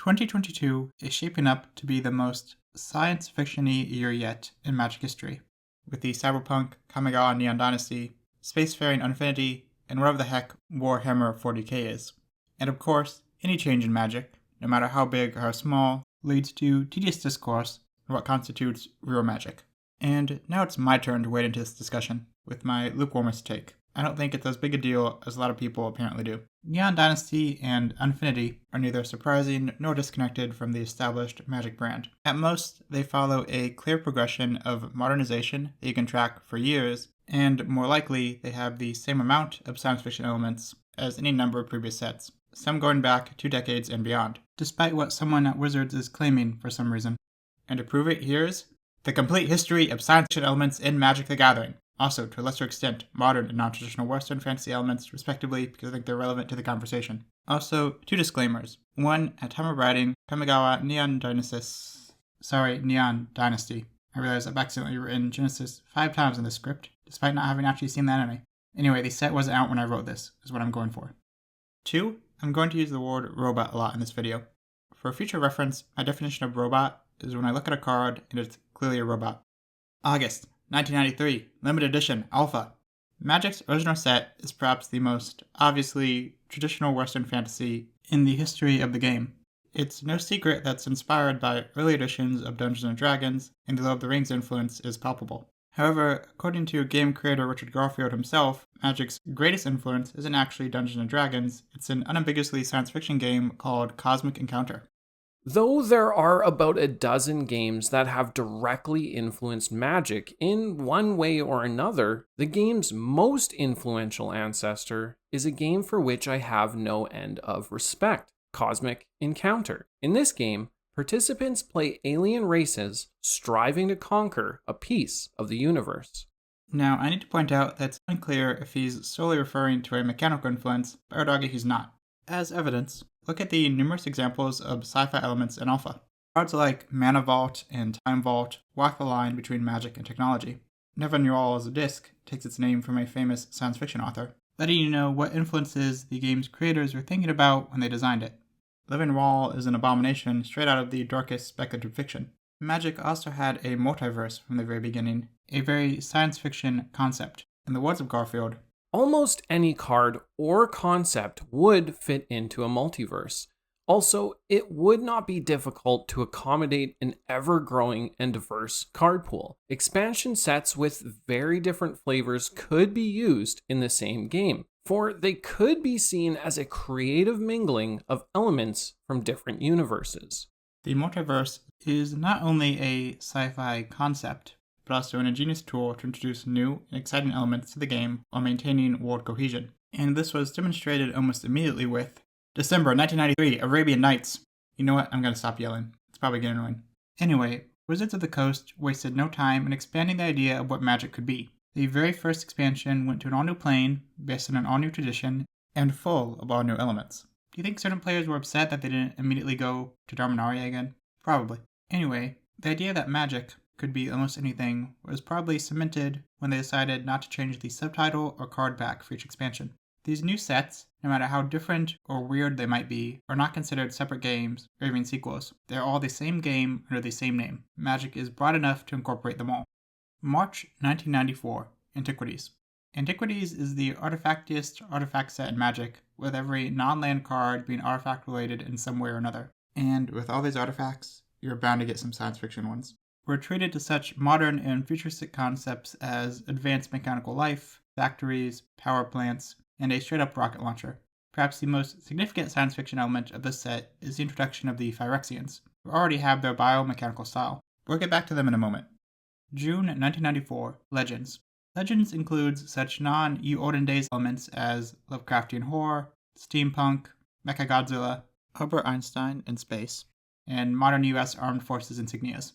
2022 is shaping up to be the most science fiction-y year yet in Magic history, with the cyberpunk Kamigawa Neon Dynasty, spacefaring Unfinity, and whatever the heck Warhammer 40k is. And of course, any change in Magic, no matter how big or how small, leads to tedious discourse on what constitutes real Magic. And now it's my turn to wade into this discussion with my lukewarmest take. I don't think it's as big a deal as a lot of people apparently do. Neon Dynasty and Unfinity are neither surprising nor disconnected from the established Magic brand. At most, they follow a clear progression of modernization that you can track for years, and more likely, they have the same amount of science fiction elements as any number of previous sets, some going back 2 decades and beyond, despite what someone at Wizards is claiming for some reason. And to prove it, here's the complete history of science fiction elements in Magic the Gathering. Also, to a lesser extent, modern and non-traditional Western fantasy elements, respectively, because I think they're relevant to the conversation. Also, 2 disclaimers. 1, at time of writing, Kamigawa Neon Dynasty. I realize I've accidentally written Genesis 5 times in this script, despite not having actually seen the anime. Anyway, the set wasn't out when I wrote this, is what I'm going for. 2, I'm going to use the word robot a lot in this video. For future reference, my definition of robot is when I look at a card and it's clearly a robot. August 1993, Limited Edition, Alpha. Magic's original set is perhaps the most obviously traditional Western fantasy in the history of the game. It's no secret that's inspired by early editions of Dungeons & Dragons, and the Lord of the Rings influence is palpable. However, according to game creator Richard Garfield himself, Magic's greatest influence isn't actually Dungeons & Dragons, it's an unambiguously science fiction game called Cosmic Encounter. Though there are about a dozen games that have directly influenced Magic in one way or another, the game's most influential ancestor is a game for which I have no end of respect: Cosmic Encounter. In this game, participants play alien races striving to conquer a piece of the universe. Now, I need to point out that it's unclear if he's solely referring to a mechanical influence, but I would argue he's not. As evidence, look at the numerous examples of sci-fi elements in Alpha. Cards like Mana Vault and Time Vault walk the line between magic and technology. Never Knew All as a Disc takes its name from a famous science fiction author, letting you know what influences the game's creators were thinking about when they designed it. Living Wall is an abomination straight out of the darkest speculative fiction. Magic also had a multiverse from the very beginning, a very science fiction concept. In the words of Garfield, almost any card or concept would fit into a multiverse. Also, it would not be difficult to accommodate an ever-growing and diverse card pool. Expansion sets with very different flavors could be used in the same game, for they could be seen as a creative mingling of elements from different universes. The multiverse is not only a sci-fi concept, but also an ingenious tool to introduce new and exciting elements to the game while maintaining world cohesion. And this was demonstrated almost immediately with December 1993, Arabian Nights. You know what? I'm going to stop yelling. It's probably getting annoying. Anyway, Wizards of the Coast wasted no time in expanding the idea of what Magic could be. The very first expansion went to an all-new plane, based on an all-new tradition, and full of all-new elements. Do you think certain players were upset that they didn't immediately go to Dominaria again? Probably. Anyway, the idea that Magic could be almost anything was probably cemented when they decided not to change the subtitle or card back for each expansion. These new sets, no matter how different or weird they might be, are not considered separate games or even sequels. They're all the same game under the same name. Magic is broad enough to incorporate them all. March 1994, Antiquities. Antiquities is the artifactiest artifact set in Magic, with every non-land card being artifact related in some way or another. And with all these artifacts, you're bound to get some science fiction ones. We're treated to such modern and futuristic concepts as advanced mechanical life, factories, power plants, and a straight-up rocket launcher. Perhaps the most significant science fiction element of this set is the introduction of the Phyrexians, who already have their biomechanical style. We'll get back to them in a moment. June 1994, Legends. Legends includes such non-Ye Olden Days elements as Lovecraftian horror, steampunk, Mechagodzilla, Albert Einstein in space, and modern US Armed Forces insignias.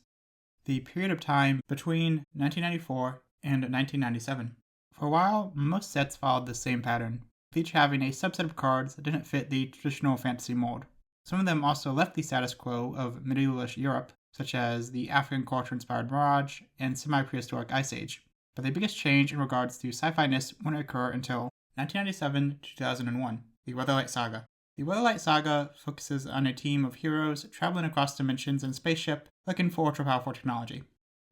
The period of time between 1994 and 1997. For a while, most sets followed the same pattern, with each having a subset of cards that didn't fit the traditional fantasy mold. Some of them also left the status quo of medievalish Europe, such as the African culture-inspired Mirage and semi-prehistoric Ice Age. But the biggest change in regards to sci-fi-ness wouldn't occur until 1997 to 2001, the Weatherlight Saga. The Weatherlight Saga focuses on a team of heroes traveling across dimensions in a spaceship looking for ultra-powerful technology.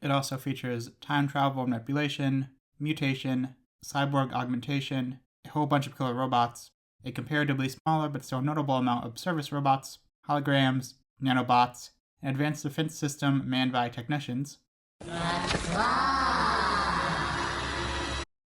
It also features time travel and manipulation, mutation, cyborg augmentation, a whole bunch of killer robots, a comparatively smaller but still notable amount of service robots, holograms, nanobots, an advanced defense system manned by technicians,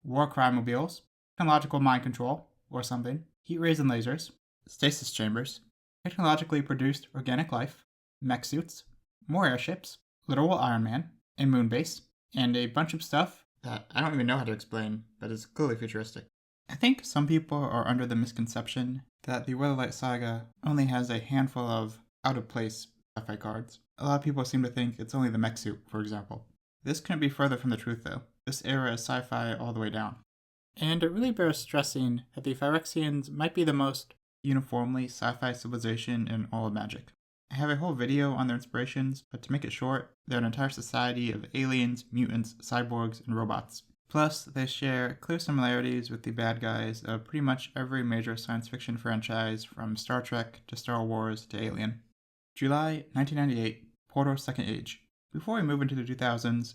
war crime mobiles, technological mind control, or something, heat rays and lasers, stasis chambers, technologically produced organic life, mech suits, more airships, literal Iron Man, a moon base, and a bunch of stuff that I don't even know how to explain, but is clearly futuristic. I think some people are under the misconception that the Weatherlight Saga only has a handful of out-of-place sci-fi cards. A lot of people seem to think it's only the mech suit, for example. This couldn't be further from the truth, though. This era is sci-fi all the way down. And it really bears stressing that the Phyrexians might be the most uniformly sci-fi civilization in all of Magic. I have a whole video on their inspirations, but to make it short, they're an entire society of aliens, mutants, cyborgs, and robots. Plus, they share clear similarities with the bad guys of pretty much every major science fiction franchise from Star Trek to Star Wars to Alien. July 1998, Portal's Second Age. Before we move into the 2000s,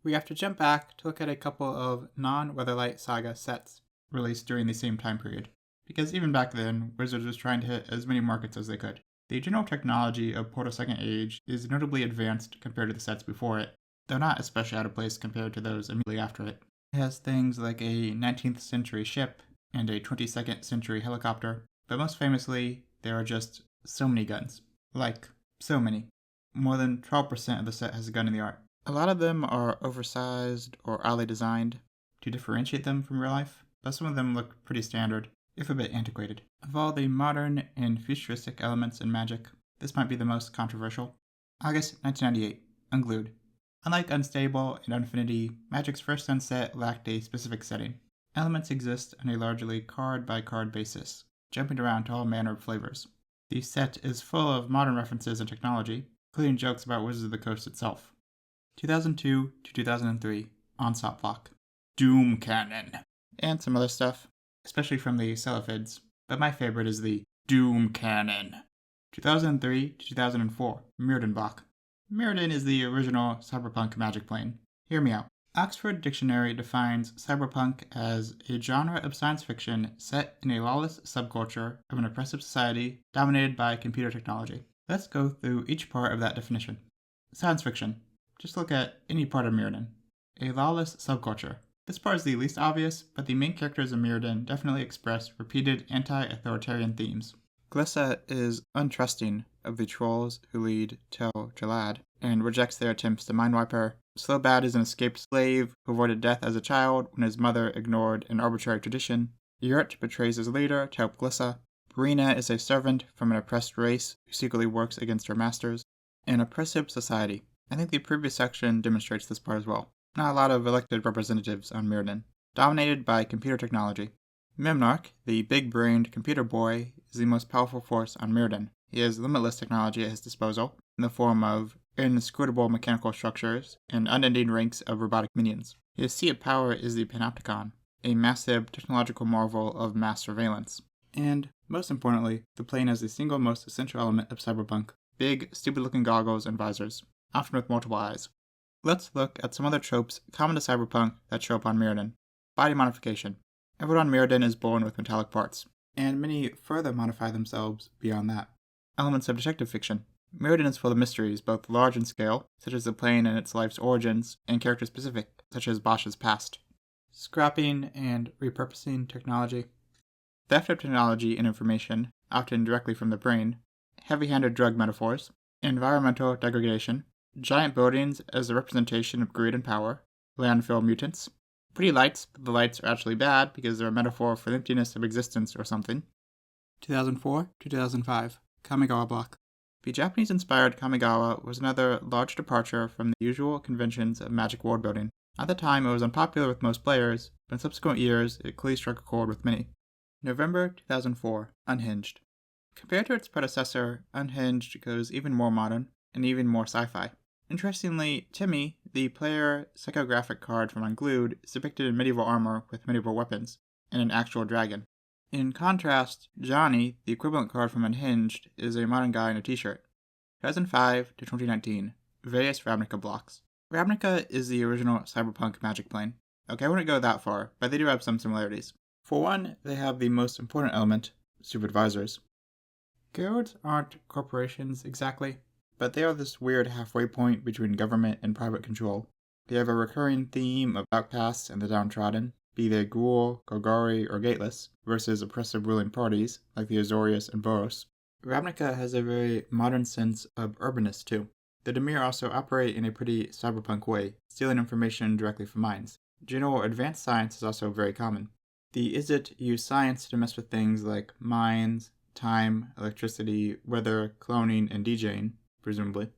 we have to jump back to look at a couple of non-Weatherlight Saga sets released during the same time period. Because even back then, Wizards was trying to hit as many markets as they could. The general technology of Portal's Second Age is notably advanced compared to the sets before it, though not especially out of place compared to those immediately after it. It has things like a 19th century ship and a 22nd century helicopter, but most famously, there are just so many guns. Like, so many. More than 12% of the set has a gun in the art. A lot of them are oversized or oddly designed to differentiate them from real life, but some of them look pretty standard, if a bit antiquated. Of all the modern and futuristic elements in Magic, this might be the most controversial. August 1998, Unglued. Unlike Unstable and Unfinity, Magic's first Sun set lacked a specific setting. Elements exist on a largely card-by-card basis, jumping around to all manner of flavors. The set is full of modern references and technology, including jokes about Wizards of the Coast itself. 2002 to 2003, Onslaught Block. Doom Cannon. And some other stuff, especially from the Celiphids, but my favorite is the Doom Cannon. 2003 to 2004, Mirrodin Block. Mirrodin is the original cyberpunk magic plane. Hear me out. Oxford Dictionary defines cyberpunk as a genre of science fiction set in a lawless subculture of an oppressive society dominated by computer technology. Let's go through each part of that definition. Science fiction. Just look at any part of Mirrodin. A lawless subculture. This part is the least obvious, but the main characters of Mirrodin definitely express repeated anti-authoritarian themes. Glissa is untrusting of the trolls who lead Tel Jalad and rejects their attempts to mindwipe her. Slowbad is an escaped slave who avoided death as a child when his mother ignored an arbitrary tradition. Yurt betrays his leader to help Glissa. Brina is a servant from an oppressed race who secretly works against her masters. An oppressive society. I think the previous section demonstrates this part as well. Not a lot of elected representatives on Mirrodin. Dominated by computer technology. Memnarch, the big-brained computer boy, is the most powerful force on Mirrodin. He has limitless technology at his disposal, in the form of inscrutable mechanical structures and unending ranks of robotic minions. His seat of power is the Panopticon, a massive technological marvel of mass surveillance. And, most importantly, the plane has the single most essential element of cyberpunk: big, stupid-looking goggles and visors, often with multiple eyes. Let's look at some other tropes common to cyberpunk that show up on Mirrodin. Body modification. Everyone on Mirrodin is born with metallic parts, and many further modify themselves beyond that. Elements of detective fiction. Mirrodin is full of mysteries, both large in scale, such as the plane and its life's origins, and character-specific, such as Bosch's past. Scrapping and repurposing technology. Theft of technology and information, often directly from the brain. Heavy-handed drug metaphors. Environmental degradation. Giant buildings as a representation of greed and power. Landfill mutants. Pretty lights, but the lights are actually bad because they're a metaphor for the emptiness of existence or something. 2004 to 2005, Kamigawa Block. The Japanese-inspired Kamigawa was another large departure from the usual conventions of Magic world building. At the time, it was unpopular with most players, but in subsequent years, it clearly struck a chord with many. November 2004, Unhinged. Compared to its predecessor, Unhinged goes even more modern and even more sci-fi. Interestingly, Timmy, the player psychographic card from Unglued, is depicted in medieval armor with medieval weapons, and an actual dragon. In contrast, Johnny, the equivalent card from Unhinged, is a modern guy in a t-shirt. 2005 to 2019, various Ravnica blocks. Ravnica is the original cyberpunk magic plane. Okay, I wouldn't go that far, but they do have some similarities. For one, they have the most important element, supervisors. Guilds aren't corporations exactly, but they are this weird halfway point between government and private control. They have a recurring theme of outcasts and the downtrodden, be they ghoul, Golgari, or gateless, versus oppressive ruling parties like the Azorius and Boros. Ravnica has a very modern sense of urbanness too. The Dimir also operate in a pretty cyberpunk way, stealing information directly from mines. General advanced science is also very common. The Izzet use science to mess with things like mines, time, electricity, weather, cloning, and DJing, presumably.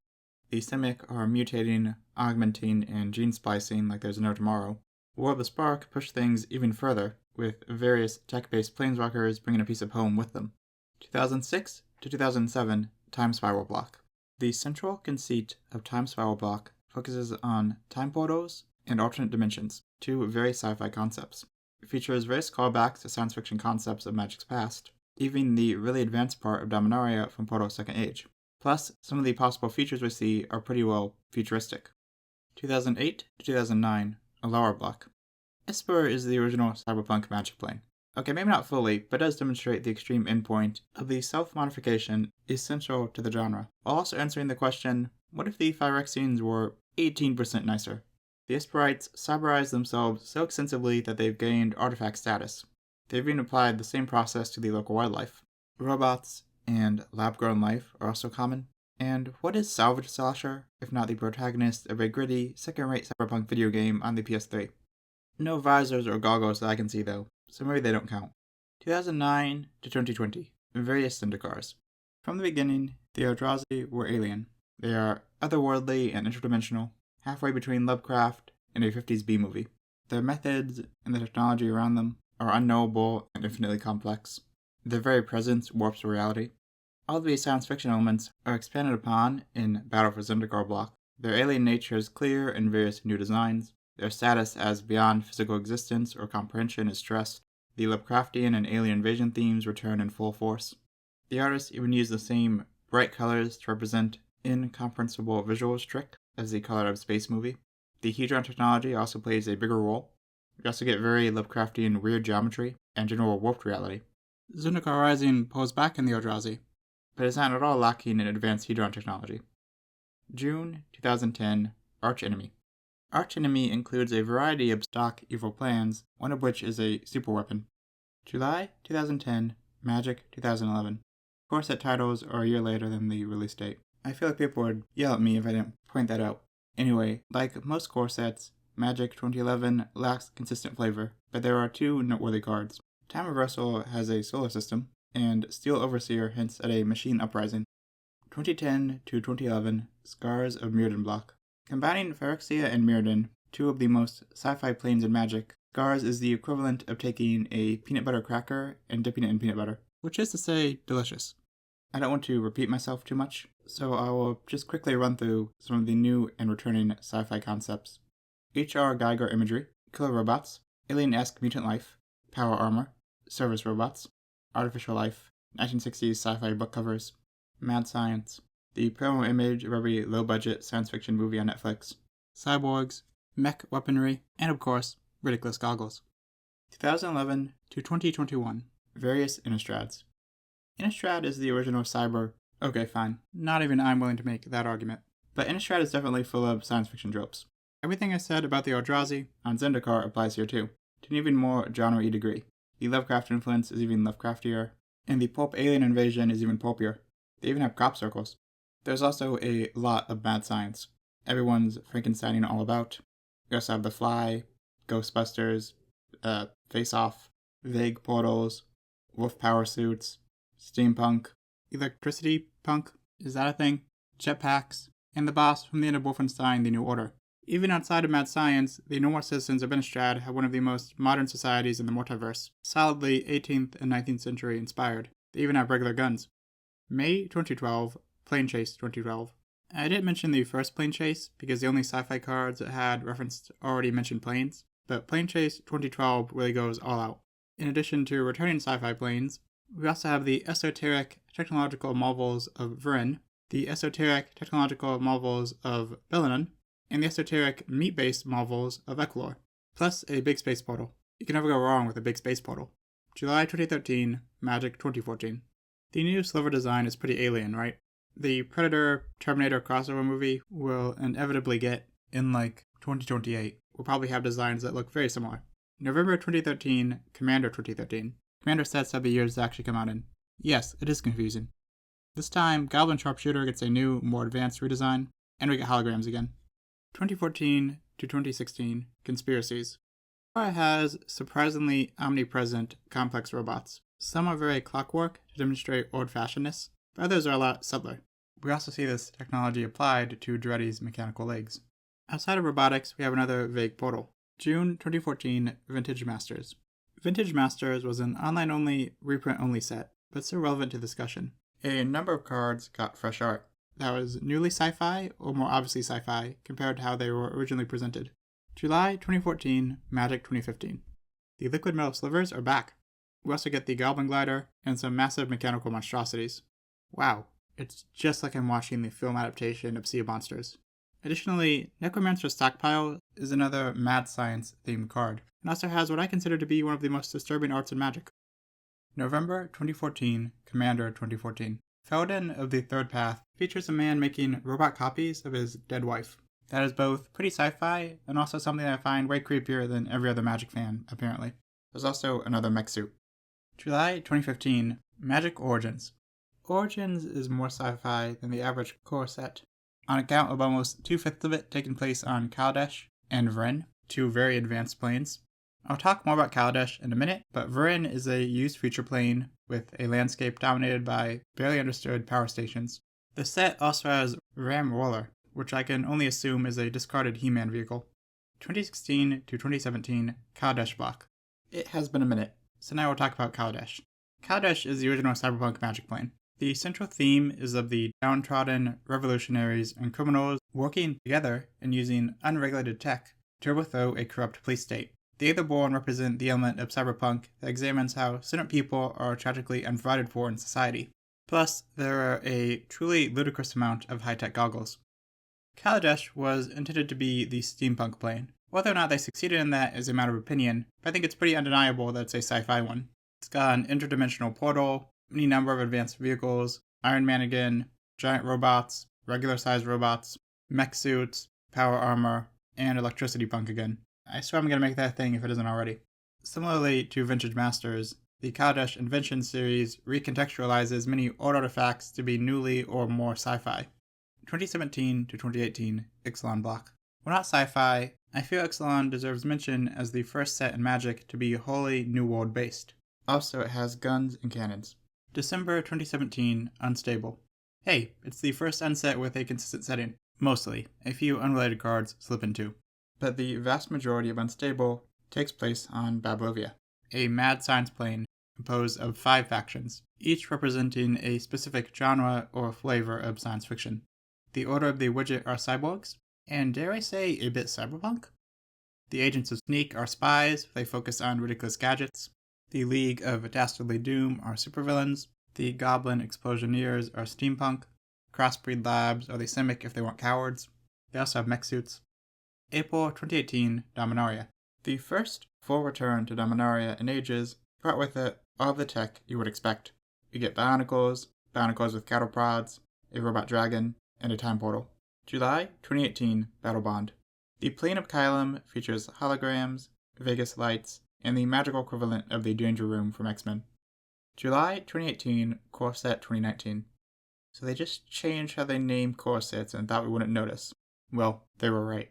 The Simic are mutating, augmenting, and gene splicing like there's no tomorrow. War of the Spark push things even further, with various tech-based planeswalkers bringing a piece of home with them. 2006 to 2007, Time Spiral Block. The central conceit of Time Spiral Block focuses on time portals and alternate dimensions, two very sci-fi concepts. It features various callbacks to science fiction concepts of Magic's past, even the really advanced part of Dominaria from Portal's Second Age. Plus, some of the possible features we see are pretty well futuristic. 2008 to 2009, Alara Block. Esper is the original cyberpunk magic plane. Okay, maybe not fully, but does demonstrate the extreme endpoint of the self-modification essential to the genre, while also answering the question, what if the Phyrexians were 18% nicer? The Esperites cyberize themselves so extensively that they've gained artifact status. They've even applied the same process to the local wildlife. Robots and lab-grown life are also common. And what is Salvage Slasher, if not the protagonist of a gritty, second-rate cyberpunk video game on the PS3? No visors or goggles that I can see though, so maybe they don't count. 2009 to 2020, various Syndicars. From the beginning, the Eldrazi were alien. They are otherworldly and interdimensional, halfway between Lovecraft and a 50s B-movie. Their methods and the technology around them are unknowable and infinitely complex. Their very presence warps reality. All of these science fiction elements are expanded upon in Battle for Zendikar Block. Their alien nature is clear in various new designs. Their status as beyond physical existence or comprehension is stressed. The Lovecraftian and alien invasion themes return in full force. The artists even use the same bright colors to represent incomprehensible visuals trick as the color of space movie. The Hedron technology also plays a bigger role. We also get very Lovecraftian weird geometry and general warped reality. Zendikar Rising pulls back in the Eldrazi, but is not at all lacking in advanced Hedron technology. June 2010, Archenemy. Archenemy includes a variety of stock evil plans, one of which is a superweapon. July 2010, Magic 2011. Core set titles are a year later than the release date. I feel like people would yell at me if I didn't point that out. Anyway, like most core sets, Magic 2011 lacks consistent flavor, but there are two noteworthy cards. Time Reversal has a solar system, and Steel Overseer hints at a machine uprising. 2010 to 2011, Scars of Mirrodin Block. Combining Phyrexia and Mirrodin, two of the most sci-fi planes in Magic, Scars is the equivalent of taking a peanut butter cracker and dipping it in peanut butter, which is to say, delicious. I don't want to repeat myself too much, so I will just quickly run through some of the new and returning sci-fi concepts. H.R. Geiger imagery, killer robots, alien-esque mutant life, power armor, service robots, artificial life, 1960s sci-fi book covers, mad science, the promo image of every low-budget science fiction movie on Netflix, cyborgs, mech weaponry, and of course, ridiculous goggles. 2011 to 2021, various Innistrads. Innistrad is the original cyber. Okay, fine. Not even I'm willing to make that argument. But Innistrad is definitely full of science fiction tropes. Everything I said about the Eldrazi on Zendikar applies here too, to an even more genre-y degree. The Lovecraft influence is even Lovecraftier, and the pulp alien invasion is even pulpier. They even have crop circles. There's also a lot of mad science. Everyone's Frankensteining all about. We also have The Fly, Ghostbusters, Face Off, vague portals, wolf power suits, steampunk, electricity punk, is that a thing? Jetpacks, and the boss from the end of Wolfenstein: The New Order. Even outside of mad science, the normal citizens of Innistrad have one of the most modern societies in the multiverse, solidly 18th and 19th century inspired. They even have regular guns. May 2012, Plane Chase 2012. I didn't mention the first Plane Chase because the only sci-fi cards that had referenced already mentioned planes, but Plane Chase 2012 really goes all out. In addition to returning sci-fi planes, we also have the esoteric technological marvels of Vryn, the esoteric technological marvels of Belinan, and the esoteric meat-based marvels of Eklor, plus a big space portal. You can never go wrong with a big space portal. July 2013, Magic 2014. The new Sliver design is pretty alien, right? The Predator-Terminator crossover movie will inevitably get, in 2028, we'll probably have designs that look very similar. November 2013, Commander 2013. Commander sets have the years to actually come out in. Yes, it is confusing. This time, Goblin Sharpshooter gets a new, more advanced redesign, and we get holograms again. 2014 to 2016, Conspiracies. Warhammer has surprisingly omnipresent, complex robots. Some are very clockwork to demonstrate old-fashionedness, but others are a lot subtler. We also see this technology applied to Dreddy's mechanical legs. Outside of robotics, we have another vague portal. June 2014, Vintage Masters. Vintage Masters was an online-only, reprint-only set, but still relevant to discussion. A number of cards got fresh art that was newly sci-fi or more obviously sci-fi compared to how they were originally presented. July 2014, Magic 2015. The liquid metal slivers are back. We also get the Goblin Glider and some massive mechanical monstrosities. Wow, it's just like I'm watching the film adaptation of Sea of Monsters. Additionally, Necromancer Stockpile is another mad science themed card, and also has what I consider to be one of the most disturbing arts in Magic. November 2014, Commander 2014. Felden of the Third Path features a man making robot copies of his dead wife. That is both pretty sci-fi and also something I find way creepier than every other Magic fan, apparently. There's also another mech suit. July 2015, Magic Origins. Origins is more sci-fi than the average core set, on account of almost 2/5 of it taking place on Kadesh and Vryn, two very advanced planes. I'll talk more about Kadesh in a minute, but Vryn is a used feature plane with a landscape dominated by barely understood power stations. The set also has Ram Roller, which I can only assume is a discarded He-Man vehicle. 2016 to 2017, Kadesh Block. It has been a minute, so now we'll talk about Kadesh. Kadesh is the original cyberpunk Magic plane. The central theme is of the downtrodden revolutionaries and criminals working together and using unregulated tech to overthrow a corrupt police state. The Aetherborn represent the element of cyberpunk that examines how certain people are tragically unprovided for in society. Plus, there are a truly ludicrous amount of high-tech goggles. Kaladesh was intended to be the steampunk plane. Whether or not they succeeded in that is a matter of opinion, but I think it's pretty undeniable that it's a sci-fi one. It's got an interdimensional portal, any number of advanced vehicles, Iron Man again, giant robots, regular-sized robots, mech suits, power armor, and electricity punk again. I swear I'm going to make that a thing if it isn't already. Similarly to Vintage Masters, the Kadesh Invention series recontextualizes many old artifacts to be newly or more sci-fi. 2017 to 2018, Ixalan Block. While not sci-fi, I feel Ixalan deserves mention as the first set in Magic to be wholly New World based. Also, it has guns and cannons. December 2017, Unstable. Hey, it's the first unset with a consistent setting. Mostly. A few unrelated cards slip in too. But the vast majority of Unstable takes place on Babylovia, a mad science plane composed of 5 factions, each representing a specific genre or flavor of science fiction. The order of the widget are cyborgs, and dare I say, a bit cyberpunk? The Agents of Sneak are spies, they focus on ridiculous gadgets. The League of Dastardly Doom are supervillains. The Goblin Explosioneers are steampunk. Crossbreed Labs are the Simic if they weren't cowards. They also have mech suits. April 2018, Dominaria. The first full return to Dominaria in ages brought with it all of the tech you would expect. You get Bionicles with cattle prods, a robot dragon, and a time portal. July 2018, Battle Bond. The Plane of Kylum features holograms, Vegas lights, and the magical equivalent of the Danger Room from X-Men. July 2018, Core Set 2019. So they just changed how they name core sets and thought we wouldn't notice. Well, they were right.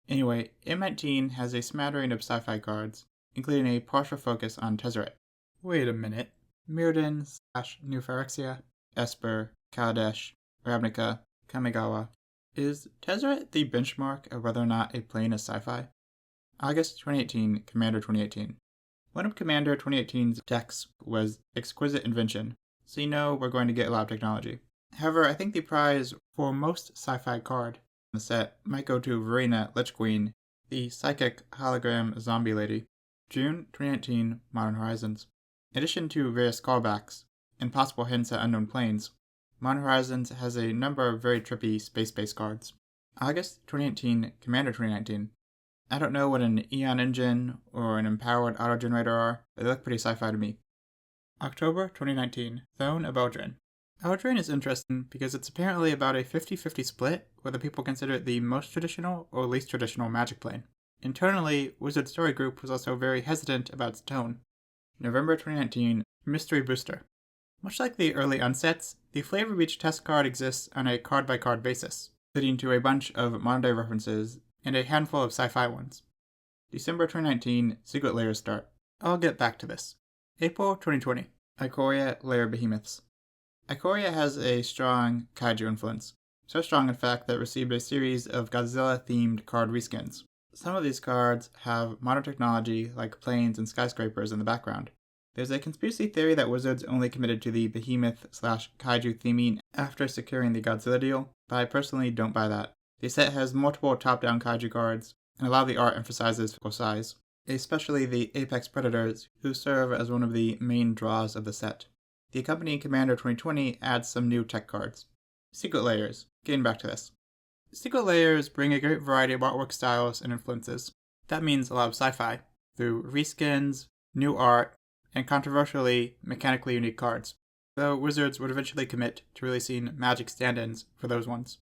Anyway, M19 has a smattering of sci-fi cards, including a partial focus on Tezzeret. Wait a minute. Mirrodin/New Phyrexia, Esper, Kadesh, Ravnica, Kamigawa. Is Tezzeret the benchmark of whether or not a plane is sci-fi? August 2018, Commander 2018. One of Commander 2018's decks was Exquisite Invention, so you know we're going to get a lot of technology. However, I think the prize for most sci-fi card in the set might go to Verena Lich Queen, the psychic hologram zombie lady. June 2019 Modern Horizons. In addition to various callbacks and possible hints at unknown planes, Modern Horizons has a number of very trippy space-based cards. August 2018 Commander 2019. I don't know what an Eon engine or an empowered autogenerator are, but they look pretty sci-fi to me. October 2019 Throne of Eldraine. Eldraine is interesting because it's apparently about a 50-50 split whether people consider it the most traditional or least traditional Magic plane. Internally, Wizard Story Group was also very hesitant about its tone. November 2019 Mystery Booster. Much like the early unsets, the Flavor of each test card exists on a card-by-card basis, leading to a bunch of modern-day references and a handful of sci-fi ones. December 2019 Secret Layers start. I'll get back to this. April 2020 Ikoria Layer Behemoths. Ikoria has a strong kaiju influence, so strong in fact that it received a series of Godzilla-themed card reskins. Some of these cards have modern technology like planes and skyscrapers in the background. There's a conspiracy theory that Wizards only committed to the behemoth/kaiju theming after securing the Godzilla deal, but I personally don't buy that. The set has multiple top-down kaiju cards, and a lot of the art emphasizes physical size, especially the apex predators, who serve as one of the main draws of the set. The accompanying Commander 2020 adds some new tech cards. Secret Layers. Getting back to this. Secret Layers bring a great variety of artwork styles and influences. That means a lot of sci-fi, through reskins, new art, and controversially, mechanically unique cards, though Wizards would eventually commit to releasing Magic stand-ins for those ones.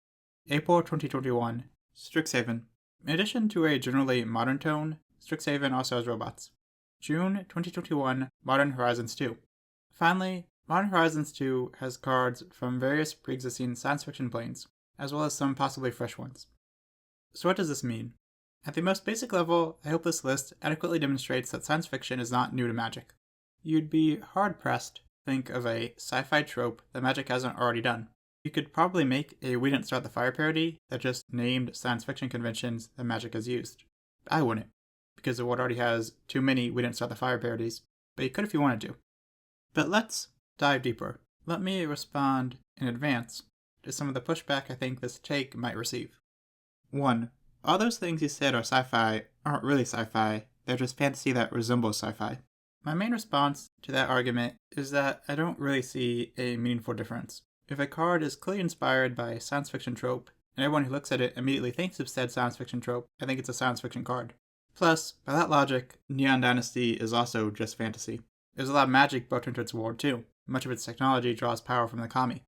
April 2021 Strixhaven. In addition to a generally modern tone, Strixhaven also has robots. June 2021 Modern Horizons 2. Finally, Modern Horizons 2 has cards from various pre-existing science fiction planes, as well as some possibly fresh ones. So what does this mean? At the most basic level, I hope this list adequately demonstrates that science fiction is not new to Magic. You'd be hard-pressed to think of a sci-fi trope that Magic hasn't already done. You could probably make a We Didn't Start the Fire parody that just named science fiction conventions that Magic has used. But I wouldn't, because the world already has too many We Didn't Start the Fire parodies, but you could if you wanted to. But let's dive deeper. Let me respond in advance to some of the pushback I think this take might receive. 1. All those things you said are sci-fi aren't really sci-fi, they're just fantasy that resembles sci-fi. My main response to that argument is that I don't really see a meaningful difference. If a card is clearly inspired by a science fiction trope, and everyone who looks at it immediately thinks of said science fiction trope, I think it's a science fiction card. Plus, by that logic, Neon Dynasty is also just fantasy. There's a lot of magic built into its world too. Much of its technology draws power from the kami.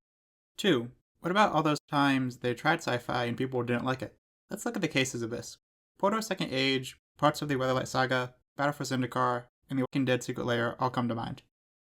2. What about all those times they tried sci-fi and people didn't like it? Let's look at the cases of this. Portal Second Age, parts of the Weatherlight Saga, Battle for Zendikar, and the Walking Dead Secret Lair all come to mind.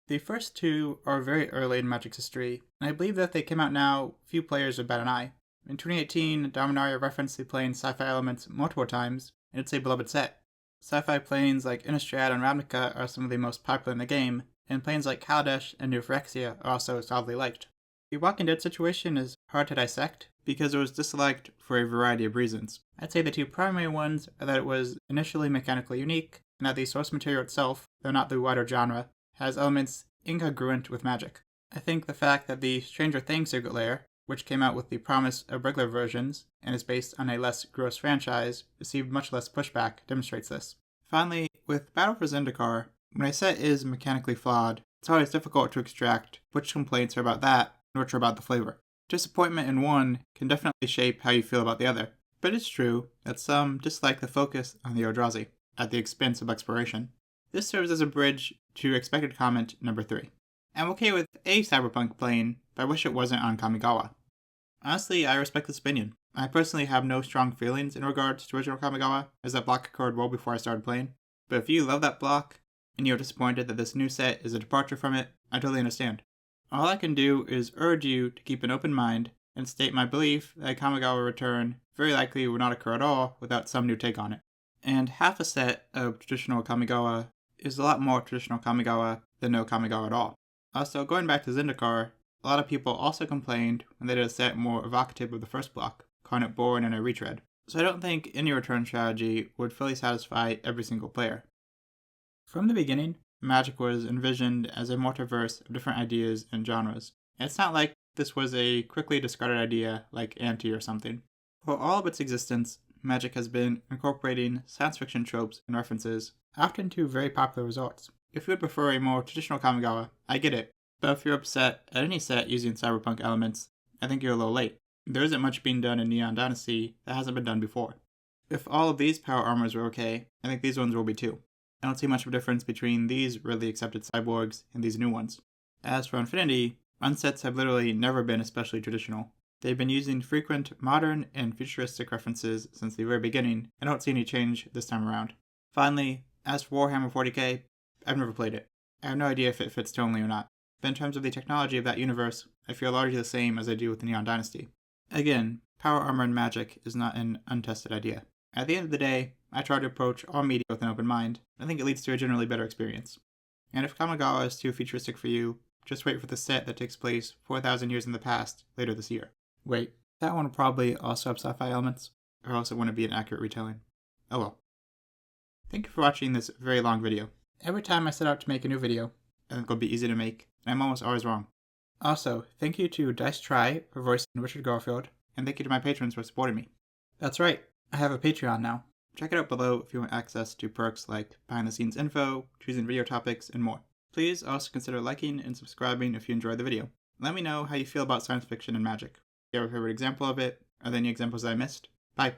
The first two are very early in Magic's history, and I believe that if they came out now, few players would bat an eye. In 2018, Dominaria referenced the plane's sci-fi elements multiple times, and it's a beloved set. Sci-fi planes like Innistrad and Ravnica are some of the most popular in the game, and planes like Kadesh and New Phyrexia are also solidly liked. The Walking Dead situation is hard to dissect because it was disliked for a variety of reasons. I'd say the two primary ones are that it was initially mechanically unique, and that the source material itself, though not the wider genre, has elements incongruent with Magic. I think the fact that the Stranger Things Secret Lair, which came out with the promise of regular versions and is based on a less gross franchise, received much less pushback, demonstrates this. Finally, with Battle for Zendikar, when a set is mechanically flawed, it's always difficult to extract which complaints are about that and which are about the flavor. Disappointment in one can definitely shape how you feel about the other, but it's true that some dislike the focus on the Eldrazi, at the expense of exploration. This serves as a bridge to expected comment number 3. I'm okay with a cyberpunk plane, but I wish it wasn't on Kamigawa. Honestly, I respect this opinion. I personally have no strong feelings in regards to original Kamigawa, as that block occurred well before I started playing. But if you love that block, and you're disappointed that this new set is a departure from it, I totally understand. All I can do is urge you to keep an open mind, and state my belief that a Kamigawa return very likely would not occur at all without some new take on it. And half a set of traditional Kamigawa is a lot more traditional Kamigawa than no Kamigawa at all. Also, going back to Zendikar, a lot of people also complained when they did a set more evocative of the first block, calling it boring and a retread. So I don't think any return strategy would fully satisfy every single player. From the beginning, Magic was envisioned as a multiverse of different ideas and genres. And it's not like this was a quickly discarded idea like Anti or something. For all of its existence, Magic has been incorporating science fiction tropes and references, often to very popular results. If you would prefer a more traditional Kamigawa, I get it, but if you're upset at any set using cyberpunk elements, I think you're a little late. There isn't much being done in Neon Dynasty that hasn't been done before. If all of these power armors were okay, I think these ones will be too. I don't see much of a difference between these really accepted cyborgs and these new ones. As for Unfinity, unsets have literally never been especially traditional. They've been using frequent modern and futuristic references since the very beginning, and I don't see any change this time around. Finally, as for Warhammer 40k, I've never played it. I have no idea if it fits tonally or not, but in terms of the technology of that universe, I feel largely the same as I do with the Neon Dynasty. Again, power armor and magic is not an untested idea. At the end of the day, I try to approach all media with an open mind. I think it leads to a generally better experience. And if Kamigawa is too futuristic for you, just wait for the set that takes place 4,000 years in the past later this year. Wait, that one will probably also have sci-fi elements, or else it wouldn't be an accurate retelling. Oh well. Thank you for watching this very long video. Every time I set out to make a new video, I think it'll be easy to make, and I'm almost always wrong. Also, thank you to Dice Try for voicing Richard Garfield, and thank you to my patrons for supporting me. That's right, I have a Patreon now. Check it out below if you want access to perks like behind-the-scenes info, choosing video topics, and more. Please also consider liking and subscribing if you enjoyed the video. Let me know how you feel about science fiction and magic. Do you have a favorite example of it? Are there any examples that I missed? Bye!